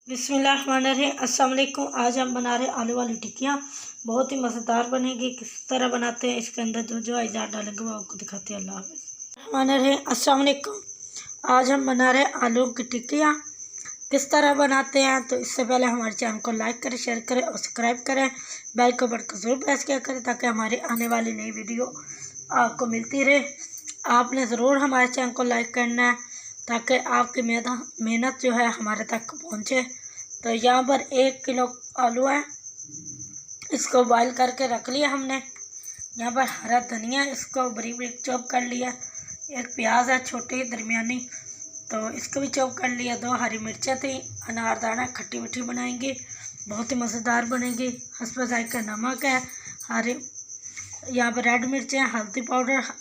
बिस्मिल्लाहिर्रहमानिर्रहीम। अस्सलाम वालेकुम। आज हम बना रहे आलू वाली टिक्कियाँ। बहुत ही मज़ेदार बनेगी। किस तरह बनाते हैं, इसके अंदर जो अज़ार डालेंगे वो आपको दिखाते हैं। अल्लाह हाफ़िज़। अस्सलाम वालेकुम। आज हम बना रहे आलू की टिक्कियाँ। किस तरह बनाते हैं, तो इससे पहले हमारे चैनल को लाइक करें, शेयर करें और सब्सक्राइब करें। बेल को बटन ज़रूर प्रेस किया करें ताकि हमारी आने वाली नई वीडियो आपको मिलती रहे। आपने ज़रूर हमारे चैनल को लाइक करना है ताकि आपकी मेहनत जो है हमारे तक पहुँचे। तो यहाँ पर 1 किलो आलू है, इसको बॉईल करके रख लिया हमने। यहाँ पर हरा धनिया, इसको बारीक बारीक चॉप कर लिया। एक प्याज है छोटी दरमियानी, तो इसको भी चॉप कर लिया। 2 हरी मिर्चें थी, अनारदाना खट्टी मीठी बनाएंगे, बहुत ही मज़ेदार बनेगी। हस्ब ज़ायक़ा नमक है, हरी यहाँ पर रेड मिर्चें, हल्दी पाउडर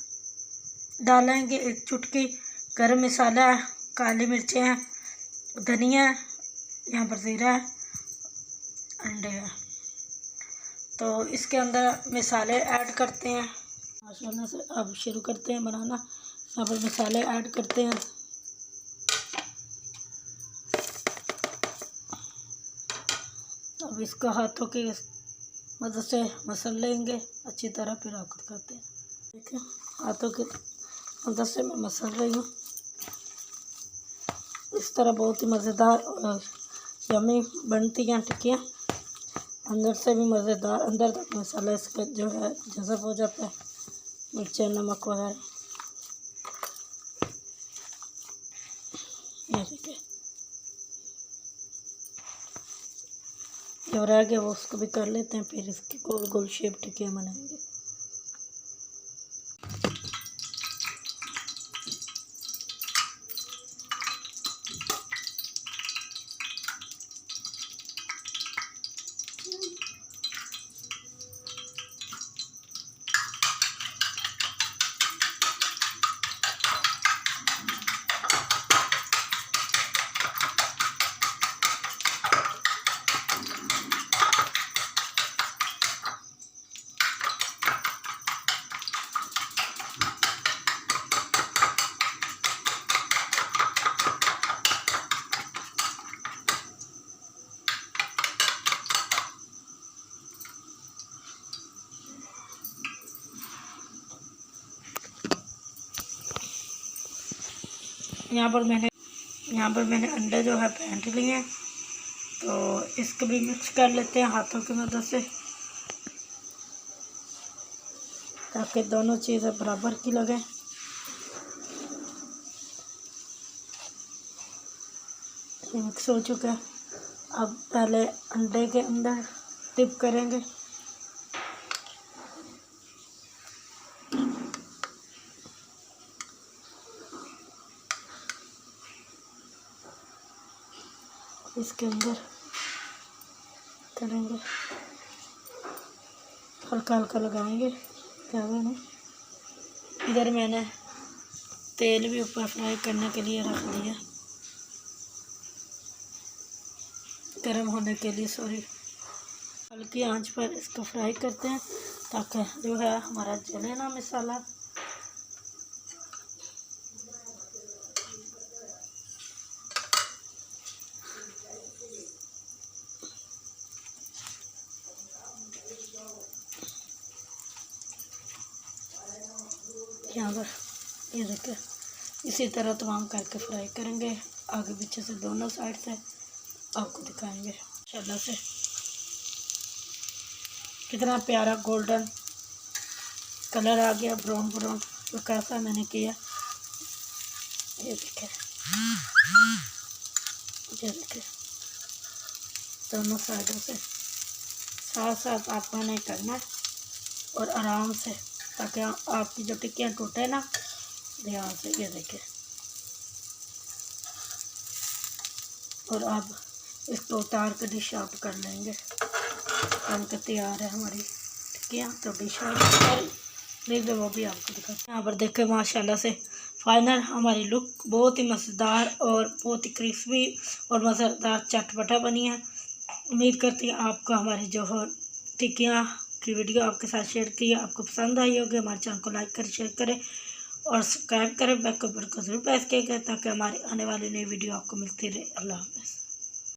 डालेंगे, 1 चुटकी गरम मसाला है, काली मिर्चें हैं, धनिया है, यहाँ पर ज़ीरा है, अंडे हैं। तो इसके अंदर मसाले ऐड करते हैं माशाल्लाह से। अब शुरू करते हैं बनाना। यहाँ पर मसाले ऐड करते हैं। अब इसको हाथों की मदद से मसल लेंगे अच्छी तरह, फिर आपको दिखाते हैं। ठीक है, हाथों की मदद से मैं मसल रही हूँ। इस तरह बहुत ही मज़ेदार और यम्मी बनती हैं टिक्कियाँ। अंदर से भी मज़ेदार, अंदर तक मसाला इसका जो है जज़ब हो जाता है, मिर्चें नमक वगैरह। ये देखिए, जो रह गया वो उसको भी कर लेते हैं, फिर इसकी गोल गोल शेप टिक्कियाँ बनाएंगे। यहाँ पर मैंने अंडे जो है फेंट लिए हैं, तो इसको भी मिक्स कर लेते हैं हाथों की मदद से ताकि दोनों चीज़ें बराबर की लगें। मिक्स हो चुका है। अब पहले अंडे के अंदर डिप करेंगे। इसके अंदर करेंगे, हल्का हल्का लगाएंगे, ज़्यादा नहीं। इधर मैंने तेल भी ऊपर फ्राई करने के लिए रख दिया, गर्म होने के लिए, सॉरी। हल्की आंच पर इसको फ्राई करते हैं ताकि जो है हमारा जले ना मसाला। यहाँ पर ये देखिए, इसी तरह तमाम करके फ्राई करेंगे, आगे पीछे से दोनों साइड से आपको दिखाएंगे माशाल्लाह से। कितना प्यारा गोल्डन कलर आ गया, ब्राउन ब्राउन, तो कैसा मैंने किया ये देखिए। ये देखिए, दोनों साइडों से साथ साथ आपको नहीं करना है और आराम से, ताकि आपकी जो टिक्कियाँ टूटे ना, ध्यान से। ये देखिए, और अब इसको उतार कर डिश आउट कर लेंगे। बनकर तैयार है हमारी टिक्कियाँ। तो डिश आउट कर वो भी आपको दिखाते हैं। यहाँ पर देखें माशाल्लाह से फाइनल हमारी लुक बहुत ही मज़ेदार और बहुत ही क्रिस्पी और मज़ेदार चटपटा बनी है। उम्मीद करती है आपको हमारी जो टिक्कियाँ की वीडियो आपके साथ शेयर की आपको पसंद आई होगी। हमारे चैनल को लाइक करें, शेयर करें और सब्सक्राइब करें। बेल को ज़रूर प्रेस किया ताकि हमारी आने वाली नई वीडियो आपको मिलती रहे। अल्लाह हाफ़िज़।